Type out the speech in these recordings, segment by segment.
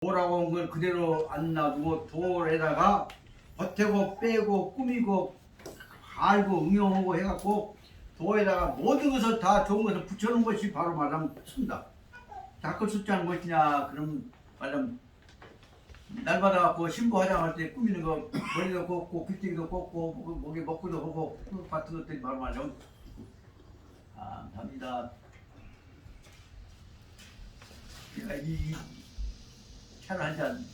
도라고 한 걸 그대로 안 놔두고 돌에다가 보태고 빼고 꾸미고 갈고 응용하고 해갖고 도에다가 모든 것을 다 좋은 것을 붙여놓은 것이 바로 말하면 춘다. 닦을 숫자는 무엇이냐? 그럼 말하면 날 받아갖고 신부 화장할 때 꾸미는 거 머리도 꽂고 귀때기도 꽂고 목에 먹고도 하고 그 같은 것들이 바로 말하면 감사합니다. 제가 이 차를 한 잔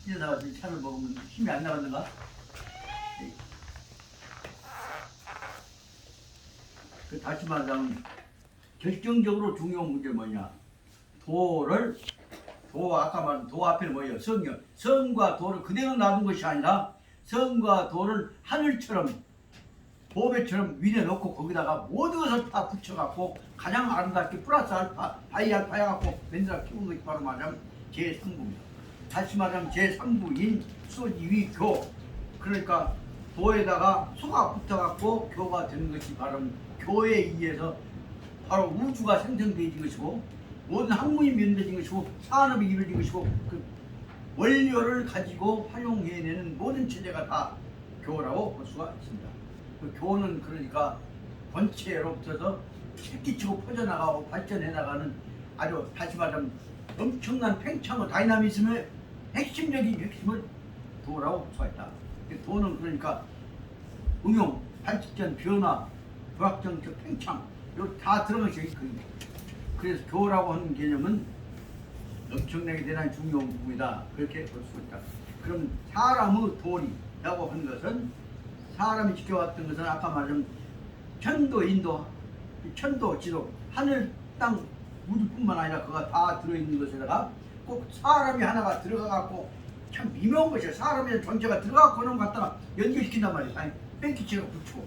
뛰어나가서 차를 먹으면 힘이 안 나갔는가? 그 다시 말하자면 결정적으로 중요한 문제 뭐냐? 도 아까 말한 도 앞에는 뭐예요? 성이요. 성과 도를 그대로 놔둔 것이 아니라 성과 도를 하늘처럼 보배처럼 위에 놓고 거기다가 모든 것을 다 붙여갖고 가장 아름답게 플러스 알파 바이 알파 해갖고 맨날 키운 것이 바로 말하면 제3부입니다. 다시 말하면 제3부인 수지위 교. 그러니까 도에다가 소가 붙어갖고 교가 되는 것이 바로 교에 의해서 바로 우주가 생성되어진 것이고 모든 학문이 만들어진 것이고 산업이 이루어진 것이고 그 원료를 가지고 활용해내는 모든 체제가 다 교라고 볼 수가 있습니다. 그 교는 그러니까 본체로부터서 새끼치고 퍼져나가고 발전해나가는 아주 다시 말하면 엄청난 팽창의 다이나미즘의 핵심적인 핵심을 도라고 볼 수가 있다. 도는 그러니까 응용, 발전, 변화, 부학정적 팽창 이거 다 들어간 것이 있거든요. 그래서 교라고 하는 개념은 엄청나게 대단히 중요한 부분이다. 그렇게 볼 수 있다. 그럼 사람의 도리라고 하는 것은 사람이 지켜왔던 것은 아까 말한 천도, 인도, 천도, 지도, 하늘, 땅, 우주뿐만 아니라 그가 다 들어있는 것에다가 꼭 사람이 하나가 들어가갖고 참 미묘한 것이야. 사람의 존재가 들어가갖고 그런 것 갖다가 연결시킨단 말이야. 아니, 뺑기치가 붙이고.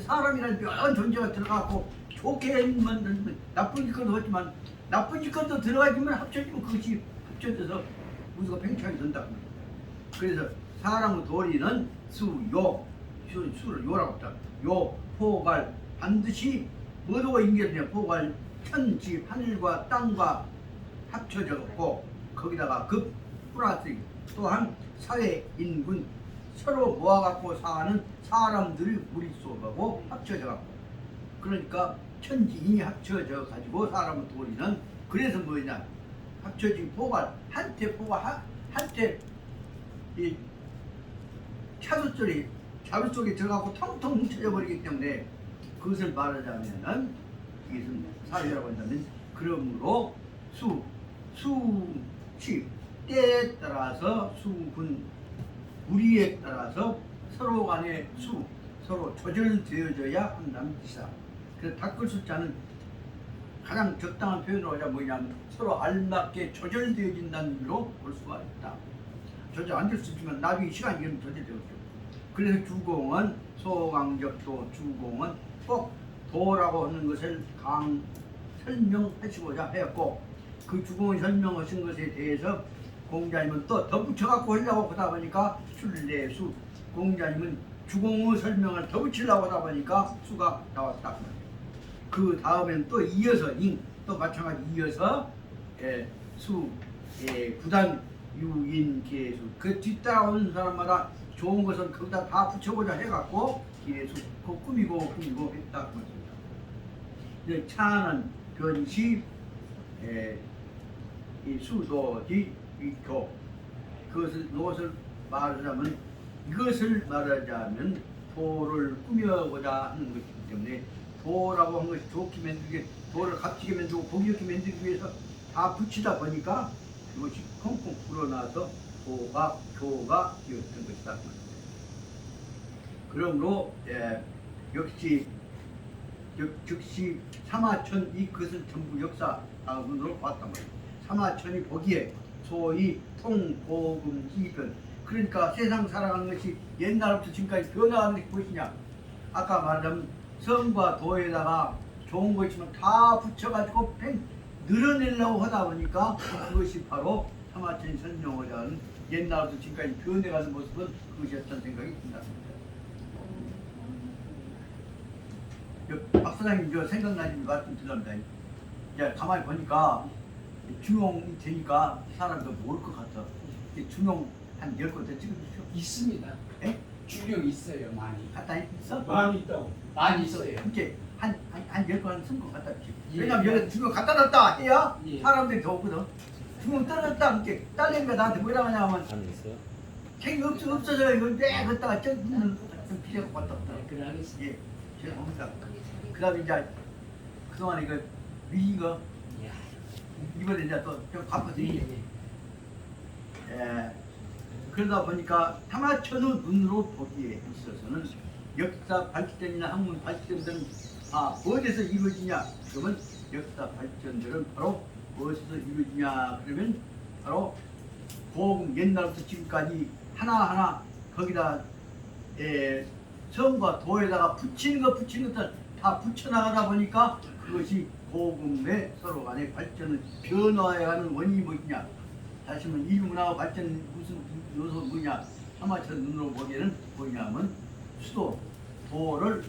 사람이라는 묘한 존재가 들어가갖고 좋게 만든 나쁜 짓것도 하지만 나쁜 짓것도 들어가지면 합쳐지면 그것이 합쳐져서 우주가 팽창이 된다. 그래서 사람의 도리는 수를 요라고 했다. 요, 포괄 반드시 뭐로가 연결되냐. 포괄 천지 하늘과 땅과 합쳐졌고 거기다가 급 플러스 또한 사회 인군 서로 모아갖고 사는 사람들을 무리수하고 합쳐져갖고 그러니까 천지인이 합쳐져 가지고 사람의 도리는 그래서 뭐냐 합쳐진 포괄 한테 포괄 한테 이 차수 속에 들어가고 텅텅 뭉쳐져 버리기 때문에 그것을 말하자면은 이것은 사회라고 한다면 그러므로 수치 때에 따라서 수분 무리에 따라서 서로 간의 서로 조절되어져야 한다는 뜻이다. 그래서 닦을 숫자는 가장 적당한 표현으로 하자 뭐냐면 서로 알맞게 조절되어진다는 의미로 볼 수가 있다. 조절 안 될 수 있지만 나중에 시간이 되면 조절되었죠. 그래서 주공은 소강적도 주공은 꼭 도라고 하는 것을 설명하시고자 하였고 그 주공을 설명하신 것에 대해서 공자님은 또 덧붙여갖고 하려고 하다 보니까 술래수 공자님은 주공의 설명을 덧붙이려고 하다 보니까 수가 나왔다. 그 다음엔 또 이어서 또 마찬가지 이어서 구단 유인 계수 그 뒤따라오는 사람마다 좋은 것은 거기다 다 붙여보자 해갖고 계수 그 꾸미고 했다 그 말입니다. 차는 변시 이 수도지 위교 그것을 말하자면 이것을 말하자면 도를 꾸며보자 하는 것이기 때문에 도라고 하는 것이 좋게 만들기 도를 값지게 만들고 보기 좋게 만들기 위해서 다 붙이다 보니까 그것이 콩콩 불어나서 도가 교가 되었던 것이다. 그러므로 즉시 삼하천 이것을 전부 역사문으로 봤단 말이에요. 삼하천이 보기에 소위 통보금 희변 그러니까 세상 살아가는 것이 옛날부터 지금까지 변화하는 것이 무엇이냐. 아까 말하자면 성과 도에다가 좋은 거 있지만 다 붙여가지고 늘어내려고 하다 보니까 그것이 바로 삼하천이 설명하자 하는 옛날부터 지금까지 변해가는 모습은 그것이었다는 생각이 듭니다. 박사장님 저 생각나시는 말씀 드립니다. 이제 가만히 보니까 중용이 되니까 사람도 모를 것 같아. 중용 한 10권 더 찍어주시오. 있습니다. 예? 중용 있어요, 많이. 갖다 있어? 많이 있다고. 많이 있어요. 이렇게 한 10권 쓴거 갖다 주시오. 예. 왜냐면 여기 중용 갖다 놨다 해야 예. 사람들이 더 오거든. 중용 떨어졌다 이렇게 딸내미가 나한테 뭐라고 하냐면 안 있어요? 책이 없어져 이거 내 걷다가 좀 필요가 왔다 갔다. 네, 그래 하겠습니다. 예, 죄송합니다. 그다음에 이제 그동안 이거 위인 거 예. 이번에 이제 또좀 예, 바쁘지. 예. 예. 그러다 보니까 타마천의 눈으로 보기에 있어서는 역사 발전이나 학문 발전들은 어디서 이루어지냐? 그러면 역사 발전들은 바로 어디서 이루어지냐? 그러면 바로 고금 옛날부터 지금까지 하나하나 거기다 성과 도에다가 붙이는 것들 다 붙여나가다 보니까 그것이 고금의 서로 간의 발전을 변화해가는 원인이 무엇이냐? 다시 말하면 인류문화의 발전 무슨 요소 뭐냐? 하마천 눈으로 보기에는 뭐냐면 수도, 도를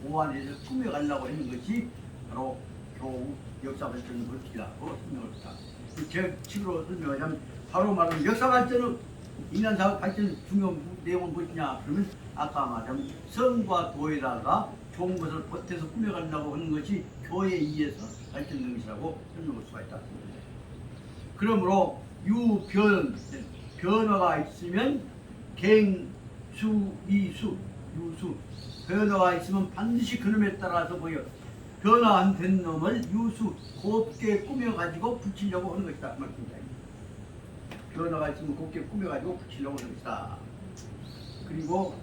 보완해서 꾸며가려고 하는 것이 바로 교우 역사 발전의 법칙이라고 설명을 했다. 제 식으로 설명하자면 바로 말하면 역사 발전은 인간사회 발전 중요한 내용은 무엇이냐? 그러면 아까 말하자면 성과 도에다가 좋은 것을 보태서 꾸며가려고 하는 것이 교회에 의해서 발전된 것이라고 설명할 수가 있다. 그러므로 변화가 있으면 갱수이수 유수 변화가 있으면 반드시 그놈에 따라서 보여 변화 안 된 놈을 유수 곱게 꾸며가지고 붙이려고 하는 것이다 말씀입니다. 변화가 있으면 곱게 꾸며가지고 붙이려고 하는 것이다. 그리고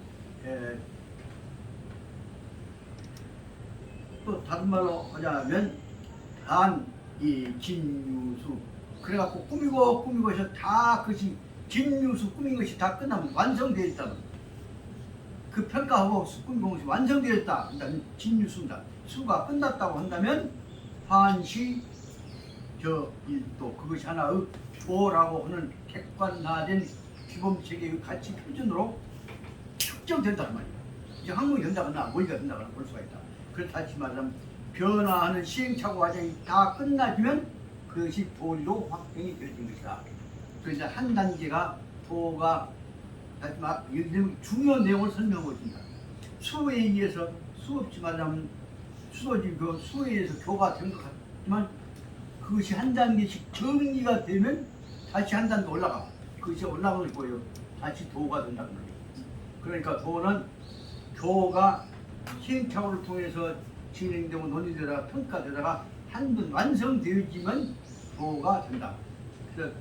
또 다른 말로 하자면 이 진유수 그래갖고 꾸미고 해서 다 그것이 진유수 꾸민 것이 다 끝나면 완성되어 있다면 그 평가하고 꾸미고 것이 완성되어 있다 한다면 진유수입니다. 수가 끝났다고 한다면 환시 일도 그것이 하나의 조라고 하는 객관화된 규범체계의 가치 표준으로 측정된다는 말이야. 이제 항목이 된다거나 머리가 된다거나 볼 수가 있다. 그렇다지 말하면 변화하는 시행착오 과정이 다 끝나지면 그것이 도리로 확정이 되어진 것이다. 그래서 한 단계가 도가 다시 말 중요한 내용을 설명하고 있습니다. 수에 의해서 수없이 말하면 수도지 그 수에 의해서 교가 된 것 같지만 그것이 한 단계씩 정리가 되면 다시 한 단계 올라가. 그것이 올라가는 거예요. 다시 도가 된다는 거예요. 그러니까 도는 교가 시행착오를 통해서 진행되고 논의되다가 평가되다가 한 번 완성되어지면 도가 된다. 그래서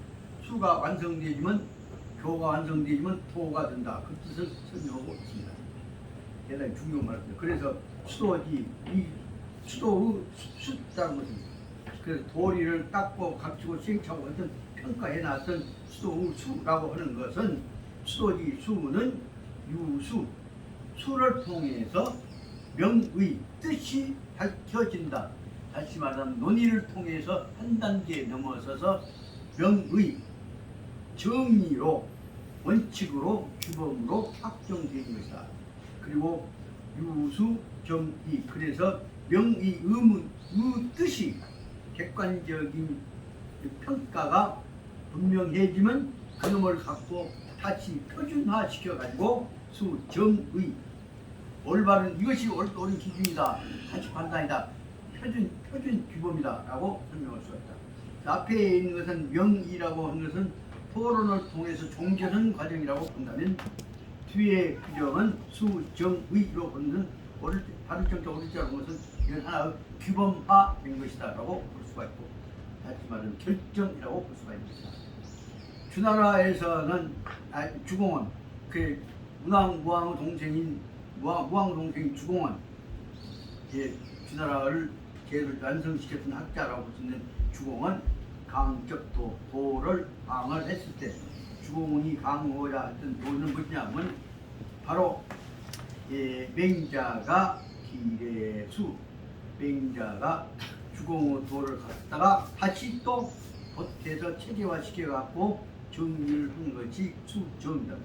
수가 완성되어지면 교가 완성되어지면 도가 된다. 그 뜻을 설명하고 있습니다. 대단히 중요한 말입니다. 그래서 수도지 이 수도의 수다는 것은 그래서 도리를 닦고 갖추고 시행착오 어떤 평가해놨던 수도의 수라고 하는 것은 수도지 수는 유수 수를 통해서 명의 뜻이 밝혀진다. 다시 말하면 논의를 통해서 한 단계 넘어서서 명의 정의로 원칙으로 규범으로 확정되는 것이다. 그리고 유수 정의 그래서 명의 의문 의 뜻이 객관적인 평가가 분명해지면 그놈을 갖고 다시 표준화 시켜가지고 수정의 올바른 이것이 옳은 기준이다. 가치 판단이다. 표준 규범이다. 라고 설명할 수가 있다. 앞에 있는 것은 명의라고 하는 것은 토론을 통해서 종결하는 과정이라고 본다면 뒤에 규정은 수정의로 보는 다른 정자 오르자라는 것은 이건 하나의 규범화된 것이다. 라고 볼 수가 있고 다시 말하면 결정이라고 볼 수가 있습니다. 주나라에서는 주공원 그 무왕 동생인 주공원 주나라를 제를 완성시켰던 학자라고 볼 수 있는 주공은 강적도 도를 강을 했을 때 주공원이 강호야 했던 도는 뭐냐면 바로 맹자가 기례수 맹자가 주공의 도를 갖다가 다시 또 보태서 체계화시켜 갖고 정리를 한 것이 수정이다.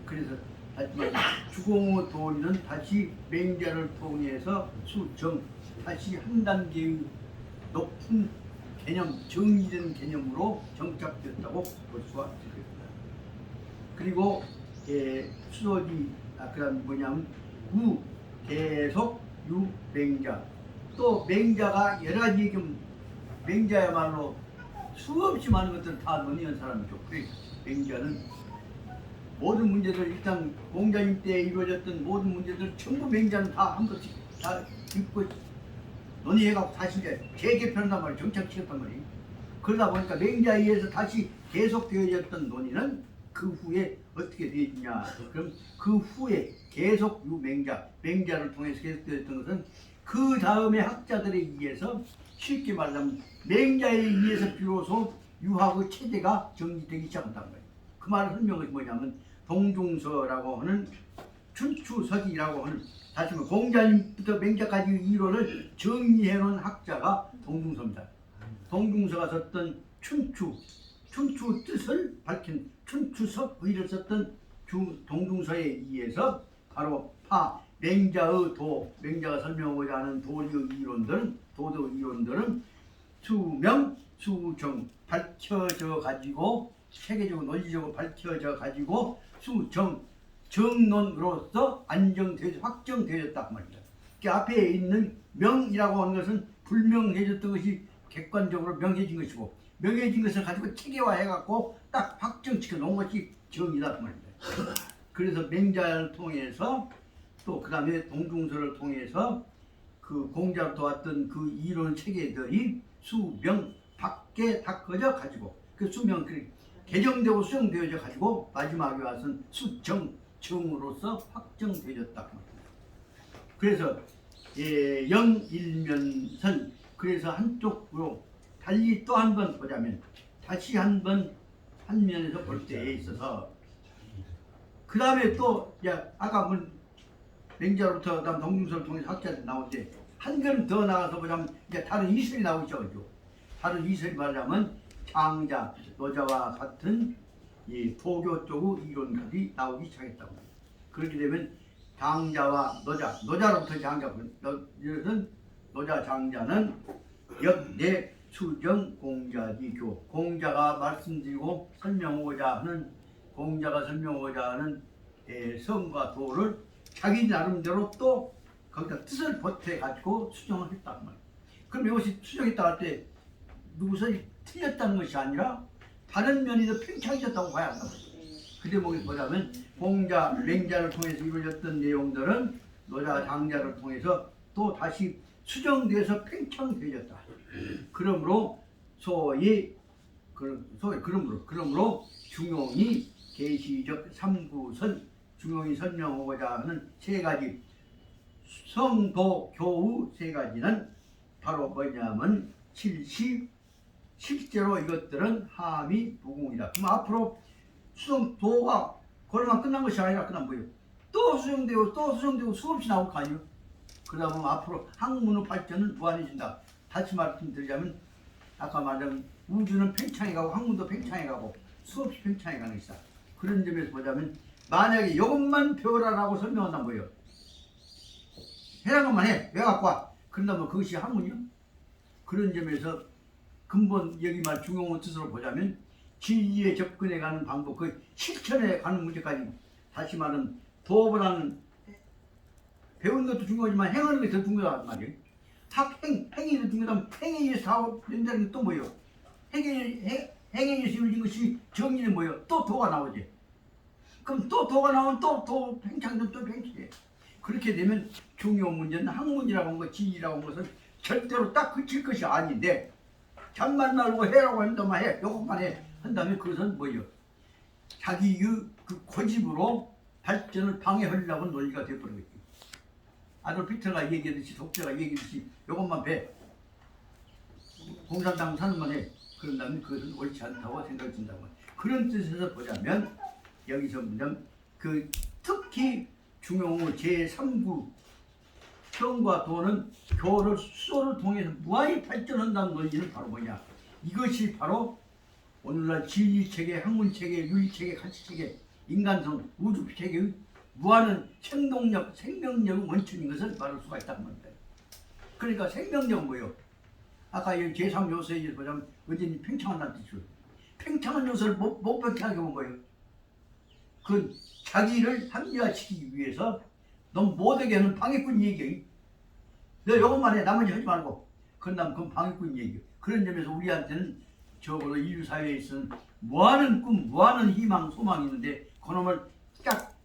그래서 하지만 주공의 도리는 다시 맹자를 통해서 수정 다시 한 단계의 높은 개념, 정의된 개념으로 정착되었다고 볼 수가 있습니다. 그리고 수도지 그다음 뭐냐면 구, 계속, 유, 맹자. 또 맹자가 여러 가지 좀 맹자야말로 수없이 많은 것들을 다 논의한 사람이죠. 그래 맹자는 모든 문제들 일단 공자님 때 이루어졌던 모든 문제들 전부 맹자는 다 한 번씩 다 읽고 논의해갖고 다시 이제 재개편한단 말이에요. 정착시켰단 말이에요. 그러다 보니까 맹자에 의해서 다시 계속되어졌던 논의는 그 후에 어떻게 되어지냐. 그럼 그 후에 계속 맹자를 통해서 계속되었던 것은 그 다음에 학자들에 의해서 쉽게 말하면 맹자에 의해서 비로소 유학의 체제가 정립되기 시작한단 말이에요. 그 말을 설명은 뭐냐면 동중서라고 하는 춘추서기라고 하는 다시 말해 공자님부터 맹자까지 이론을 정리해놓은 학자가 동중서입니다. 동중서가 썼던 춘추 뜻을 밝힌 춘추서 의를 썼던 동중서에 의해서 바로 맹자의 맹자가 설명하고자 하는 도의 이론들은 수명, 수정 밝혀져 가지고 세계적으로 논리적으로 밝혀져 가지고 정론으로서 확정되어졌다 그 말입니다. 그 앞에 있는 명이라고 하는 것은 불명해졌던 것이 객관적으로 명해진 것이고 명해진 것을 가지고 체계화해갖고 딱 확정시켜 놓은 것이 정이다 그 말입니다. 그래서 맹자를 통해서 또 그 다음에 동중서를 통해서 그 공자로부터 왔던 그 이론 체계들이 수명 밖에 다 꺼져 가지고 그 수명 개정되고 수정되어져 가지고 마지막에 와서는 정으로서 확정되어졌다. 그래서 영일면선 그래서 한쪽으로 달리 또 한 번 보자면 다시 한 면에서 볼 때에 있어서 그 다음에 또 아까 맹자로부터 그다음 동중서를 통해서 학자들이 나오는데 한 걸음 더 나가서 보자면 이제 다른 이설이 나오죠. 다른 이설이 말하자면 장자, 노자와 같은 이 도교 쪽의 이론들이 나오기 시작했다고. 그렇게 되면 장자와 노자로부터 장자, 노자 장자는 역내 수정 공자지교. 공자가 말씀드리고 설명하고자 하는 성과 도를 자기 나름대로 또 거기다 뜻을 보태가지고 수정을 했단 말이에요. 그럼 이것이 수정했다 할 때 누구서 틀렸다는 것이 아니라 다른 면에서 팽창해졌다고 봐야 한다고. 그 대목을 보자면 맹자를 통해서 이루어졌던 내용들은 노자 장자를 통해서 또 다시 수정돼서 팽창되어졌다. 그러므로 그러므로 중용이 계시적 삼구선 중용이 설명하고자 하는 세 가지 성도 교우 세 가지는 바로 뭐냐면 실제로 이것들은 함이 무궁이다. 그럼 앞으로 수정도가 그러면 끝난 것이 아니라 그냥 뭐예요? 또 수정되고 수없이 나올 거 아니에요? 그러다 보면 앞으로 학문의 발전은 무한해진다. 다시 말씀드리자면 아까 말한 우주는 팽창해가고 학문도 팽창해가고 수없이 팽창해가는 것이다. 그런 점에서 보자면 만약에 이것만 배워라라고 설명한다면 뭐예요? 해라는 것만 해. 왜 갖고 와? 그런다면 그것이 학문이요? 그런 점에서 근본 여기 말 중용의 뜻으로 보자면 진리에 접근해 가는 방법, 그 실천에 가는 문제까지 다시 말하면 도보다는 배우는 것도 중요하지만 행하는 게 더 중요하단 말이에요. 행이 더 중요하다면 행에 의해서 사업된다는 게 또 뭐예요? 행에 의해서 이루어진 것이 정리는 뭐예요? 또 도가 나오지. 그럼 또 도가 나오면 또 팽창되면 또 팽창해. 그렇게 되면 중요한 문제는 학문이라고 하는 것, 진리라고 하는 것은 절대로 딱 그칠 것이 아닌데 잠만 날고 해라고 한다면 해. 요것만 해. 한다면 그것은 뭐예요? 자기의 그 고집으로 발전을 방해하려고 하는 논리가 되어버리겠지. 아돌프 히틀러가 얘기하듯이 독재가 얘기하듯이 요것만 배. 공산당 사는만 해. 그런다면 그것은 옳지 않다고 생각이 든다고. 그런 뜻에서 보자면 여기서 보면 그 특히 중용의 제3구 성과 도는 교를 수소를 통해서 무한히 발전한다는 논리는 바로 뭐냐? 이것이 바로 오늘날 진리체계, 학문체계, 윤리체계, 가치체계, 인간성, 우주체계의 무한한 생명력, 원천인 것을 말할 수가 있다는 겁니다. 그러니까 생명력은 뭐예요? 아까 이 제3요소에 보자면 어제는 팽창한다는 뜻이죠. 팽창한 요소를 못 팽창하게 본 거예요. 그 자기를 합리화시키기 위해서 너무 못하게 하는 방해꾼 얘기예요. 너 이것만 해. 나머지 하지 말고. 그건 방해꾼 얘기예요. 그런 점에서 우리한테는 적어도 인류 사회에 있어서 무한한 꿈, 무한한 희망, 소망이 있는데 그놈을 딱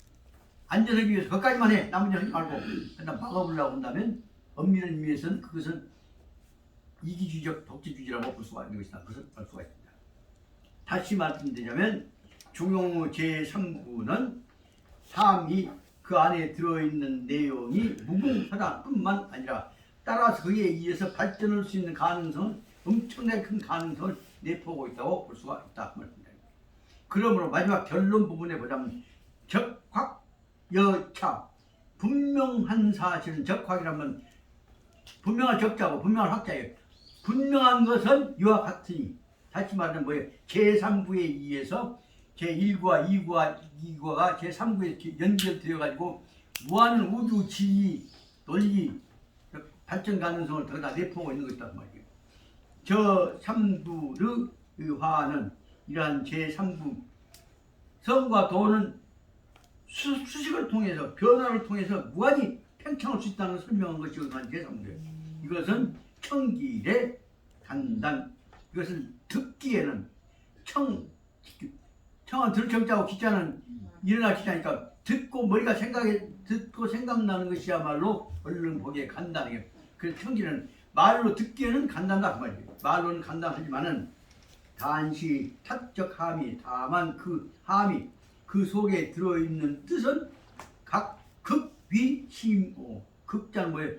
안전하기 위해서 그것까지만 해. 나머지 하지 말고. 그냥 막아보려고 한다면 엄밀한 의미에서는 그것은 이기주의적 독재주의라고 볼 수가 있는 것이다. 그것을 알 수가 있습니다. 다시 말씀드리자면 중용호 제3부는 삶이 그 안에 들어있는 내용이 무궁하다뿐만 아니라 따라서 그에 의해서 발전할 수 있는 가능성은 엄청나게 큰 가능성을 내포하고 있다고 볼 수가 있다 말입니다. 그러므로 마지막 결론 부분에 보자면 적확 여차 분명한 사실은 적확이라면 분명한 적자고 분명한 확자예요. 분명한 것은 이와 같으니 다시 말하면 뭐예요? 제3부에 의해서 제1구와 2구와 2구가 제3구에 연결되어 가지고 무한 우주 지위 논리 발전 가능성을 더 다 내포하고 있는 것이다 말이에요. 저 3부의 화는 이러한 제3부 성과 도는 수식을 통해서 변화를 통해서 무한히 팽창할 수 있다는 설명한 것이 제3부예요. 이것은 청길의 간단, 이것은 듣기에는 청은 들을 청자고 기자는 일어날 기자니까 듣고 머리가 듣고 생각나는 것이야말로 얼른 보기에 간단해요. 그래서 청기는 말로 듣기에는 간단하다 그 말이에요. 말로는 간단하지만은 단시 타적 함이 다만 그 함이 그 속에 들어있는 뜻은 각 극위심오 극자는 뭐예요?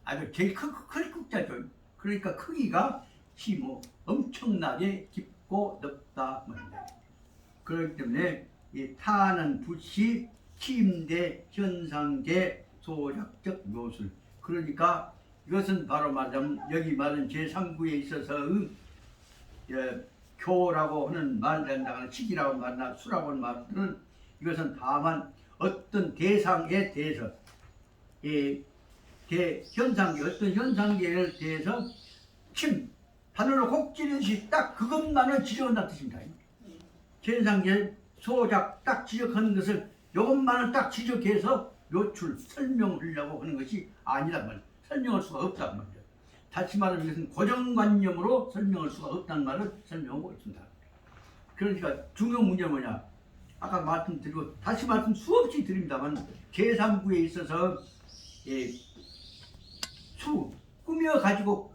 아주 제일 큰 극자죠. 그러니까 크기가 심오 엄청나게 깊고 넓다 말입니다. 그렇기 때문에 이 타는 불시 침대 현상계 소작적 묘술 그러니까 이것은 바로 말하자면 여기 말은 제3구에 있어서의 교라고 하는 말을 식이라고 말하나 수라고 하는 말들은 이것은 다만 어떤 대상에 대해서 현상계 어떤 현상계에 대해서 바늘로 콕 찌르듯이 딱 그것만을 지적한다는 뜻입니다. 현상계 소작 딱 지적하는 것을 이것만을 딱 지적해서 요출 설명하려고 하는 것이 아니란 말이에요. 설명할 수가 없단 말이에요. 다시 말하면 이것은 고정관념으로 설명할 수가 없다는 말을 설명하고 있습니다. 그러니까 중요한 문제는 뭐냐? 아까 말씀드리고 다시 말씀 수없이 드립니다만 제3부에 있어서 꾸며가지고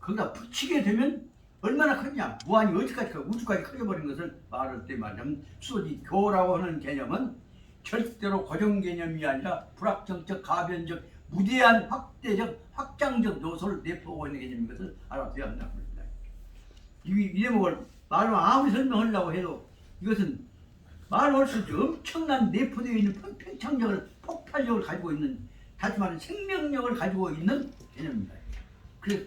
거기다 붙이게 되면 얼마나 크냐? 무한히 어디까지 우주까지 커져버린 것을 말할 때 말하자면 수지 교라고 하는 개념은 절대로 고정 개념이 아니라 불확정적, 가변적, 무대한 확장적 요소를 내포하고 있는 개념인 것을 알아둬야 한다고 합니다. 이 제목을 말로 아무리 설명하려고 해도 이것은 말로 할 수 없이 엄청난 내포되어 있는 팽창력을, 폭발력을 가지고 있는 다시 말하면 생명력을 가지고 있는 개념입니다. 그래서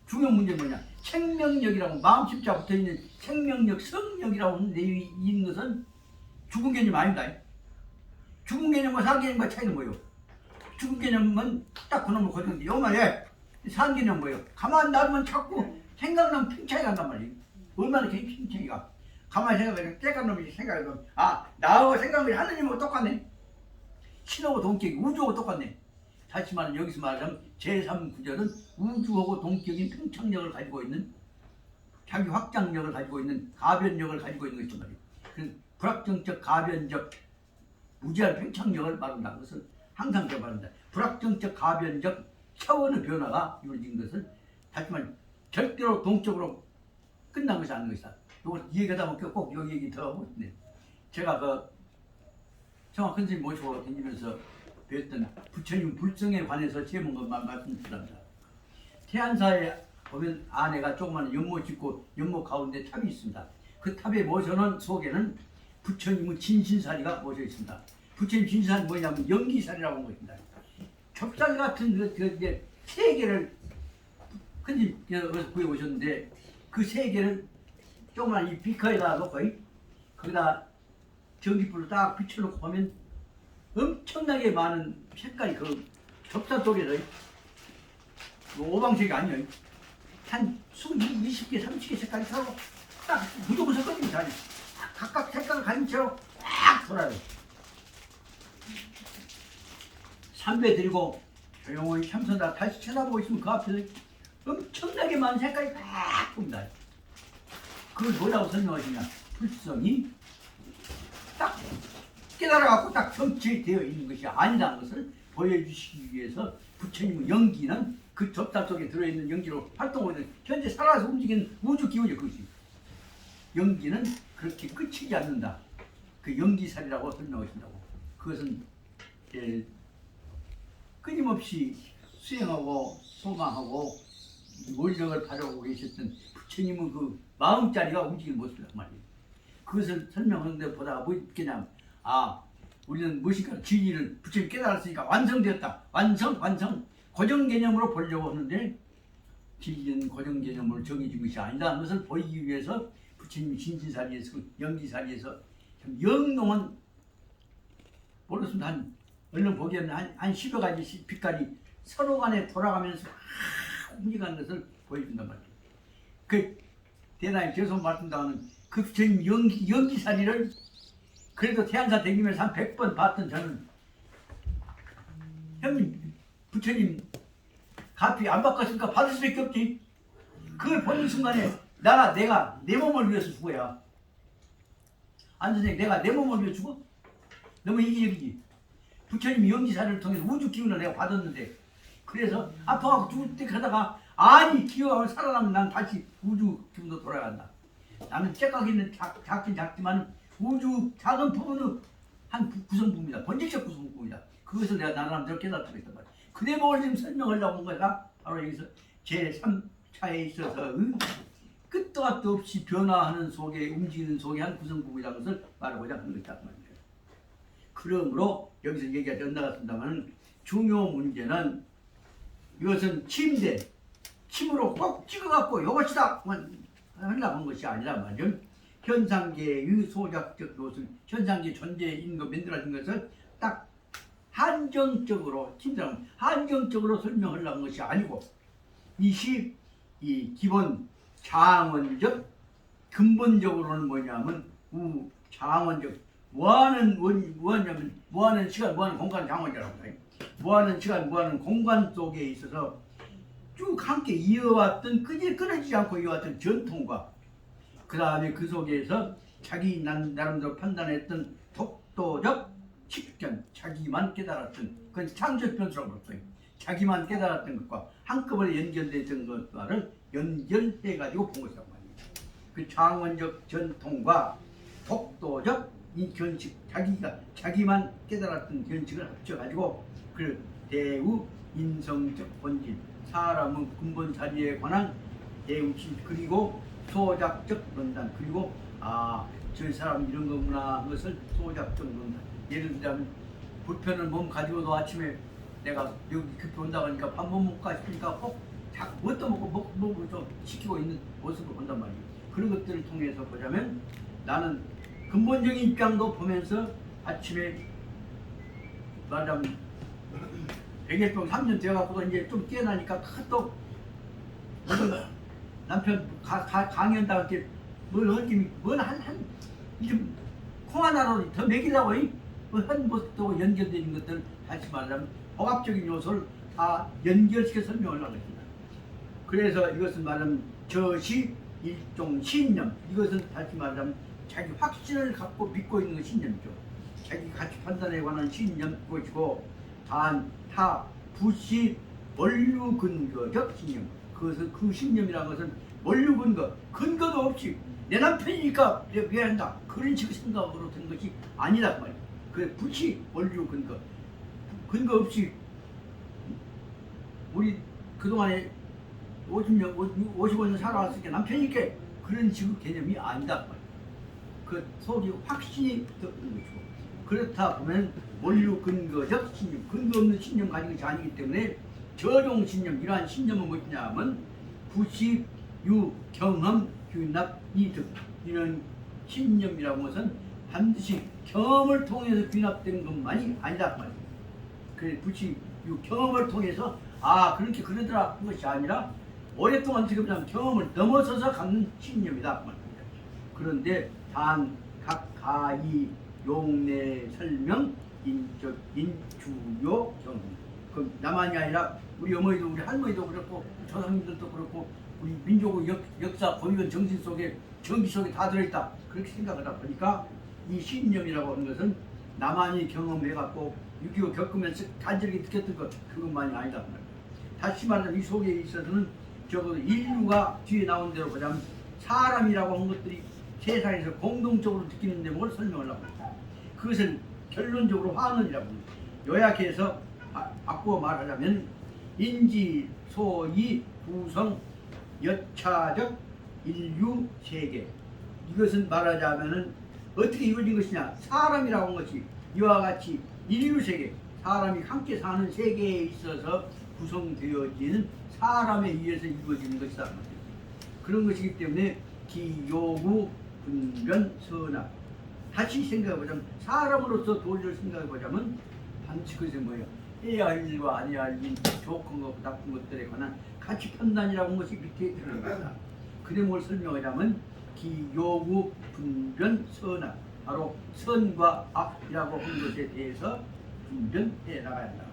중요한 문제는 뭐냐? 생명력이라고 마음 십자 붙어있는 생명력, 성력이라고 하는 내용이 있는 것은 죽은 개념 아닙니다. 죽은 개념과 산 개념과 차이는 뭐예요? 죽은 개념은 딱 그놈을 거두는데 요 말이에요. 산 개념은 뭐예요? 가만 놔두면 자꾸 생각나면 팽창이 간단 말이에요. 얼마나 팽창이 가. 가만히 생각하면 깨끗한 놈이 생각해도 나하고 생각이 하느님하고 똑같네. 신하고 동격이 우주하고 똑같네. 다시 말하면 여기서 말하자면 제3구절은 우주하고 동격인 팽창력을 가지고 있는 자기 확장력을 가지고 있는 가변력을 가지고 있는 것이란 말이에요. 그래서 불확정적 가변적 무지한 팽창력을 말한다는 것은 항상 말한다. 불확정적 가변적 차원의 변화가 이루어진 것을 다시 말하면 절대로 동적으로 끝난 것이 아닌 것이다. 이걸 얘기하다 보니까 꼭 여기 얘기 더 하고 있네. 제가 청와 큰스님 모시고 다니면서 배웠던 부처님 불성에 관해서 제목만 말씀드립니다. 태안사에 보면 안에가 조그마한 연못 짓고 연못 가운데 탑이 있습니다. 그 탑에 모셔놓은 속에는 부처님의 진신사리가 모셔 있습니다. 부처님 진신사리 뭐냐면 연기사리라고 하는 것입니다. 좁쌀 같은 그 세 개를 큰스님께서 구해 오셨는데 그 세 개를 조그마한 이 비커에다 놓고 거기다 전기불을 딱 비춰놓고 보면 엄청나게 많은 색깔이 그 좁쌀 속에서 오방색이 아니에요. 한 20개, 30개 색깔이 서로 딱 무조건 섞어지면 다 각각 색깔을 가진 채로 딱 돌아요. 삼배 들고 조용히 참선다 다시 쳐다보고 있으면 그 앞에서 엄청나게 많은 색깔이 딱 봅니다. 그걸 뭐라고 설명하시냐? 불성이 딱 깨달아갖고 딱 정체되어 있는 것이 아니라는 것을 보여주시기 위해서 부처님의 연기는 그 접답 속에 들어있는 연기로 활동하는 현재 살아서 움직이는 우주 기운이 그것이. 연기는 그렇게 끝이지 않는다. 그 연기살이라고 설명하신다고. 그것은 끊임없이 수행하고 소망하고 원력을 발휘하고 계셨던 부처님의 그 마음자리가 움직이는 모습이란 말이에요. 그것을 설명하는 데 보다 뭐 있겠냐면 우리는 무엇인가 진리를 부처님이 깨달았으니까 완성되었다. 완성 고정 개념으로 보려고 하는데 진리는 고정 개념으로 정해진 것이 아니라는 것을 보이기 위해서 부처님이 진진사리에서 연기사리에서 참 영롱한 모르겠습니다. 얼른 보기에는 한 10여 가지 빛깔이 서로 간에 돌아가면서 움직이는 것을 보여준단 말이에요. 그 대단히 계속 말씀당하는 그 부처님 연기사리를 그래도 태안사 다니면서 한 100번 봤던 저는 형님 부처님 가피 안 바꿨으니까 받을 수밖에 없지. 그걸 보는 순간에 내가 내 몸을 위해서 죽어야. 안 선생님 내가 내 몸을 위해 죽어? 너무 이기적이지. 부처님이 연기사를 통해서 우주 기운을 내가 받았는데 그래서 아파가고 죽을 때 가다가 기어가고 살아나면 난 다시 우주 기운으로 돌아간다. 나는 째깍 있는 작긴 작지만 우주 작은 부분의 한 구성부입니다. 본질적 구성부입니다. 그것을 내가 나름대로 깨닫고 있단 말이야. 그 대목을 지금 설명하려고 한 거가 바로 여기서 제3차에 있어서 끝도 끝도 없이 변화하는 속에 움직이는 속에 한 구성부이라는 것을 말하고자 하는 것이다 말이에요. 그러므로 여기서 얘기가 엇나갔습니다만 중요 문제는 이것은 침으로 꼭 찍어갖고 이것이다 하려고 한 것이 아니라 말이죠. 현상계의 소작적 것을 현상계 존재인 것 만들어진 것을 딱 한정적으로 설명하려는 것이 아니고 이시 이 기본 장원적 근본적으로는 뭐냐면 장원적 무한한 시간 무한한 공간 장원이라고 해요. 무한한 시간 무한한 공간 속에 있어서 쭉 함께 이어왔던 끊어지지 않고 이어왔던 전통과 그 다음에 그 속에서 자기 나름대로 판단했던 독도적 식견 자기만 깨달았던 그건 창조적 변수라고 불러요. 자기만 깨달았던 것과 한꺼번에 연결됐던 것과를 연결해가지고 본 것이란 말이에요. 그 장원적 전통과 독도적 이 견식 자기만 깨달았던 견식을 합쳐가지고 그 대우 인성적 본질 사람의 근본 자리에 관한 대우치 그리고 소작적 논단 그리고 저 사람 이런 거구나 하는 것을 소작적 논단. 예를 들자면 불편한 몸 가지고도 아침에 내가 여기 급히 온다고 하니까 밥 못 먹을까 싶으니까 꼭 뭣도 먹고 좀 시키고 있는 모습을 본단 말이에요. 그런 것들을 통해서 보자면 나는 근본적인 입장도 보면서 아침에 말하자면 백일병 3년 되어갖고도 이제 좀 깨어나니까 또 남편 강의한다고 이렇게 콩 하나로 더 먹이려고 한 모습도 연결되는 것들 다시 말하자면 복합적인 요소를 다 연결시켜 설명을 하겠습니다. 그래서 이것은 말하면 저시 일종 신념 이것은 다시 말하자면 자기 확신을 갖고 믿고 있는 신념이죠. 자기 가치 판단에 관한 신념 것이고 타 부시 원류 근거적 신념 그것은 그 신념이라는 것은 원류 근거도 없이 내 남편이니까 왜 한다 그런 식의 생각으로 든 것이 아니란 말이에요. 그 부시 원류 근거 없이 우리 그동안에 55년 살아왔으니까 남편이니까 그런 식의 개념이 아니다 말이에요. 그 속이 확신이 들어있는 것이고 그렇다 보면 원류 근거적 신념 근거 없는 신념 가진 것이 아니기 때문에 저종 신념 이러한 신념은 뭐냐면 부시 유 경험 균납 이득 이런 신념이라는 것은 반드시 경험을 통해서 귀납된 것만이 아니다 말이에요. 그 부시 유 경험을 통해서 그렇게 그러더라 한 것이 아니라 오랫동안 지금 경험을 넘어서서 갖는 신념이다 그 말입니다. 그런데 단 각 가히 용내 설명 인적 인주요 경. 그 나만이 아니라 우리 어머니도 우리 할머니도 그렇고 조상님들도 그렇고 우리 민족의 역사 고유한 정신 속에 정기 속에 다 들어있다 그렇게 생각을 하다 보니까 이 신념이라고 하는 것은 나만이 경험해갖고 6.25 겪으면서 간절히 느꼈던 것 그것만이 아니다 그 말이에요. 다시 말하면 이 속에 있어서는 적어도 인류가 뒤에 나온 대로 보자면 사람이라고 하는 것들이 세상에서 공동적으로 느끼는 내용을 설명하려고 합니다. 그것은 결론적으로 화원이라고 합니다. 요약해서 바꾸어 말하자면 인지, 소위, 구성, 여차적, 인류, 세계 이것은 말하자면은 어떻게 이루어진 것이냐 사람이라고 하는 것이 이와 같이 인류 세계 사람이 함께 사는 세계에 있어서 구성되어지는 사람에 의해서 이루어지는 것이다. 그런 것이기 때문에 기요구 분변 선악 다시 생각해보자면 사람으로서 도리를 생각해보자면 반드시 그것이 뭐예요? 해야 할 일과 안 해야 할 일, 좋은 것, 나쁜 것들에 관한 가치 판단이라고 하는 것이 밑에 들어갑니다. 그 내용을 설명하자면 기요구 분변 선악 바로 선과 악이라고 하는 것에 대해서 분변해 나가야 한다.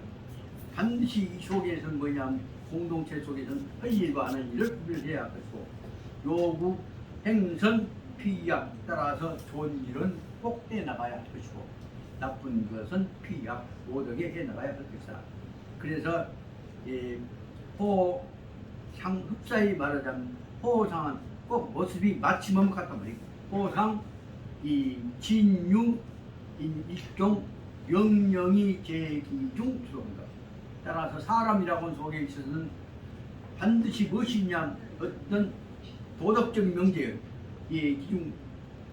반드시 이 속에서는 뭐냐면 공동체 속에서는 할 일과 안 할 일을 구별해야 할 것이고 요구, 행선, 피약 따라서 좋은 일은 꼭 해나가야 할 것이고 나쁜 것은 피약, 오덕에 해나가야 할 것이다. 그래서 호상 흡사히 말하자면 호상은 꼭 모습이 마치 뭐뭐 같단 말이에요. 호상, 이 진유, 일종, 명령이 제기중 주로입니다. 따라서 사람이라고 하는 속에 있어서는 반드시 무엇이냐 어떤 도덕적인 명제예요. 이 기중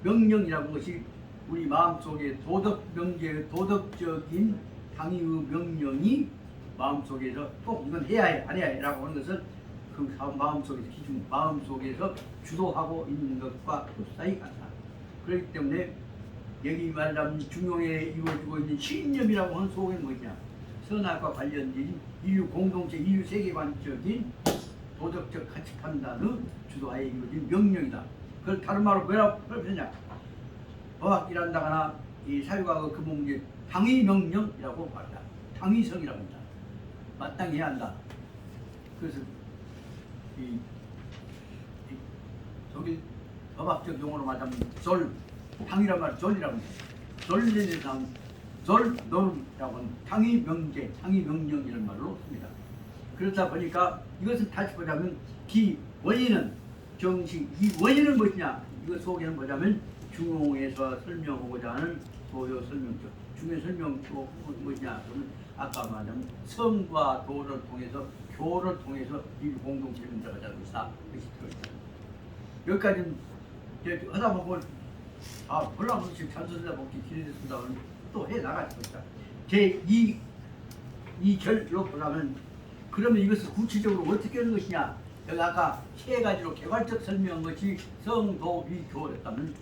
명령이라고 하는 것이 우리 마음속에 도덕 명제, 도덕적인 당위의 명령이 마음속에서 꼭 이건 해야 해, 안 해야 해라고 하는 것을 그 마음속에서 기준, 마음속에서 주도하고 있는 것과 흡사히 같다. 그렇기 때문에 여기 말하자면 중용에 이루어지고 있는 신념이라고 하는 속에는 뭐냐 선악과 관련된 인류 공동체, 인류 세계관적인 도덕적 가치 판단의 주도하에 이루어진 명령이다. 그걸 다른 말로 뭐라고 표현하냐? 법학이란다거나 이 사회과학 그 문제 당위 명령이라고 말한다. 당위성이라고 합니다. 마땅히 해야 한다. 그래서 저기 법학적 용어로 말하면 당위란 말 졸이라고 합니다. 졸리는 노름이라고 하는 당위 명제, 당위 명령 이런 말로 씁니다. 그렇다 보니까 이것을 다시 보자면 원인은 정식, 이 원인은 무엇이냐? 이것 속에는 보자면 중용에서 설명하고자 하는 도요 설명적 중요 설명적 무엇이냐? 그러면 아까 말한 성과 도를 통해서 교를 통해서 이 공동체를 들어가자는 것이다. 그것이 들어있다. 여기까지는 하다 보면 볼라면씩 잔소리다 보기 길어졌습니다. 또 해 나갈 것이다. 제2절로 보자면 그러면 이것을 구체적으로 어떻게 하는 것이냐? 여기 아까 세 가지로 개괄적 설명한 것이 성도비교였다면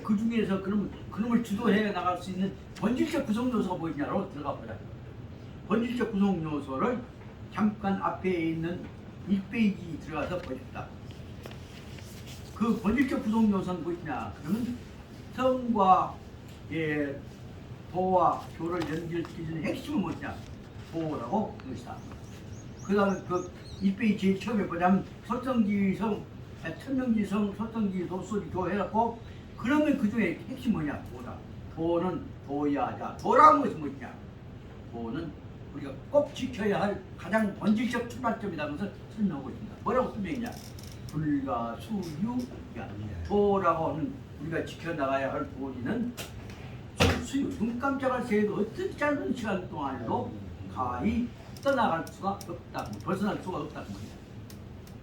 그 중에서 그놈을 주도해 나갈 수 있는 본질적 구성 요소가 무엇이냐로 들어가 보자. 본질적 구성 요소를 잠깐 앞에 있는 1페이지 들어가서 보십시다. 그 본질적 구성 요소는 무엇이냐? 그러면 성과 도와 교를 연결시키는 핵심은 무엇이냐? 도라고 하는 것이다. 그 다음에 그 1페이지 제일 처음에 보자면 설정지성, 천명지성, 설정지, 도수리, 교 해갖고 그러면 그 중에 핵심 뭐냐? 도다. 도는 도야자. 도라는 것이 뭐냐? 도는 우리가 꼭 지켜야 할 가장 본질적 출발점이라는 것을 설명하고 있습니다. 뭐라고 설명했냐? 불가수유야. 도라고 하는 우리가 지켜나가야 할 도리는 수유, 눈 깜짝할 새에도 어떤 짧은 시간 동안에도 가히 떠나갈 수가 없다. 벗어날 수가 없다는 겁니다.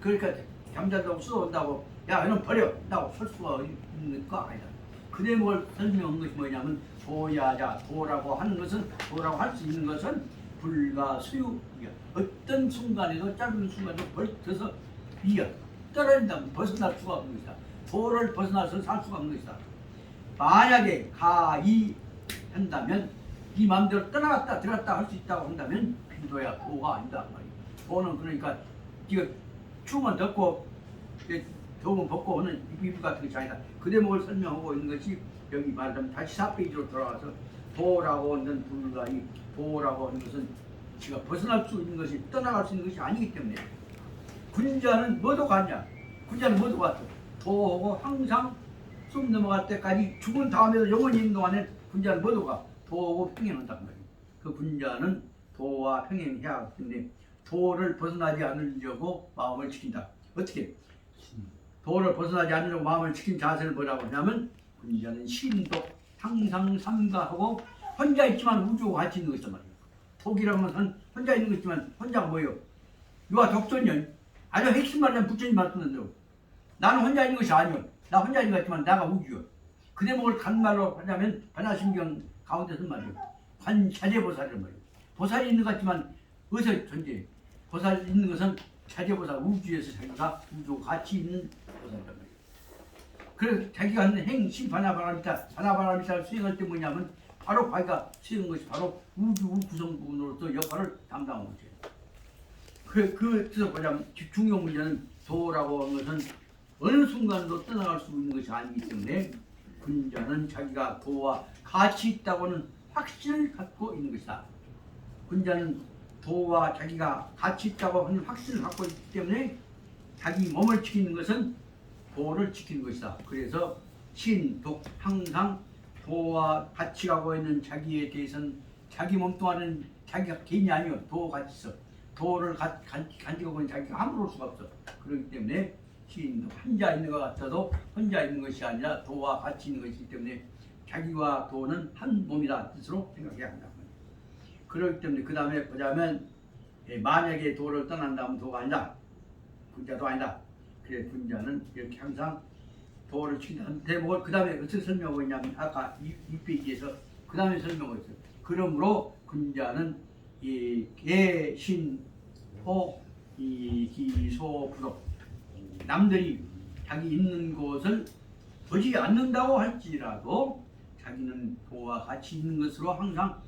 그러니까 잠자다고 쏟아온다고 야 이놈 버려! 라고 설 수가 있는 거 아니다. 그 내용을 설명한 것이 뭐냐면 도야자, 도라고 하는 것은 도라고 할 수 있는 것은 불가수유 어떤 순간에도 짧은 순간에도 벌쳐서 떨어진다면 벗어날 수가 없는 것이다. 도를 벗어나서 살 수가 없는 것이다. 만약에 가히 한다면 네 마음대로 떠나갔다 들어갔다 할 수 있다고 한다면 비도야 도가 아니다 말이야. 도는 그러니까 네가 추우면 덥고 더우면 벗고 하는 이불 같은 것이 아니다. 그 대목을 설명하고 있는 것이 여기 말하자면 다시 4페이지로 돌아가서 도라고 하는 불가이 도라고 하는 것은 지가 벗어날 수 있는 것이 떠나갈 수 있는 것이 아니기 때문에 군자는 뭐도 같냐? 군자는 뭐도 같아? 도하고 항상 숨 넘어갈 때까지 죽은 다음에도 영원히 있는 동안에 군자는 뭐도 가? 도하고 평행한단 말이에요. 그 군자는 도와 평행해야 하기 때문에 도를 벗어나지 않으려고 마음을 지킨다. 어떻게? 도를 벗어나지 않으려고 마음을 지킨 자세를 뭐라고 하냐면 군자는 신도 항상 삼가하고 혼자 있지만 우주와 같이 있는 것이란 말이에요. 독이라고 하면 혼자 있는 것이지만 혼자가 뭐예요? 유아 독존이요. 아주 핵심 말하면 부처님 말씀은 대로 나는 혼자 있는 것이 아니요. 나 혼자 있는 것 같지만 나가 우주요. 그 대목을 간말로 하자면 반야심경 가운데 쓴 말이에요. 관자재보살이란 말이에요. 보살이 있는 것 같지만 어디서 존재해요? 보살이 있는 것은 자재보살 우주에서 자기가 우주와 같이 있는 보살이란 말이에요. 그래서 자기가 하는 행심 바나바라미타를 수행할 때 뭐냐면 바로 자기가 수행한 것이 바로 우주 구성부분으로서 역할을 담당하고 있어요. 그래서 보자면 중요 문제는 도라고 하는 것은 어느 순간도 떠나갈 수 있는 것이 아니기 때문에 군자는 자기가 도와 같이 있다고는 확신을 갖고 있는 것이다. 군자는 도와 자기가 같이 있다고 하는 확신을 갖고 있기 때문에 자기 몸을 지키는 것은 도를 지키는 것이다. 그래서 신독 항상 도와 같이 가고 있는 자기에 대해서는 자기 몸 동안은 자기가 개인이 아니요. 도와 같이 있어. 도를 간직하고 있는 자기가 함부로 올 수가 없어. 그렇기 때문에 신독 혼자 있는 것 같아도 혼자 있는 것이 아니라 도와 같이 있는 것이기 때문에 자기와 도는 한 몸이다 뜻으로 생각해야 한다. 그렇기 때문에 그 다음에 보자면 만약에 도를 떠난다면 도가 아니다. 군자도 아니다. 그래 군자는 이렇게 항상 도를 지킨다는 대목을 그 다음에 어떻게 설명하고 있냐면 아까 2페이지에서 그 다음에 설명하고 있어요. 그러므로 군자는 이 개신호 기소부도 남들이 자기 있는 곳을 보지 않는다고 할지라도 자기는 도와 같이 있는 것으로 항상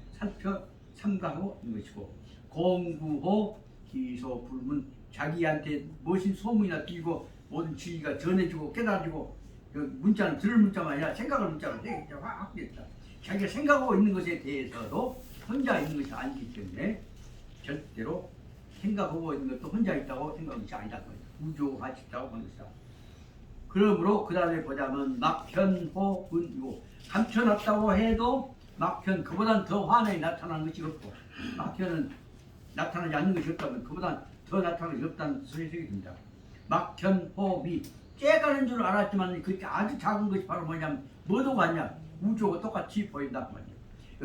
삼가하고 있는 것이고 공구호 기소불문 자기한테 무엇인 소문이나 들고 모든 지위가 전해지고 깨달아지고 문자는 들을 문자가 아니라 생각을 문자로 확 됐다. 자기가 생각하고 있는 것에 대해서도 혼자 있는 것이 아니기 때문에 절대로 생각하고 있는 것도 혼자 있다고 생각하는 것이 아니다. 우주와 같이 있다고 하는 것이다. 그러므로 그 다음에 보자면 막현호은이고 감춰놨다고 해도 막현 그보단 더 환하게 나타나는 것이 없고 막현은 나타나지 않는 것이 없다면 그보다 더 나타나는 것이 없다는 소리가 됩니다. 막현호비 쬐가는 줄 알았지만 그렇게 아주 작은 것이 바로 뭐냐면 뭐도 같냐 우주와 똑같이 보인다 그 말이에요.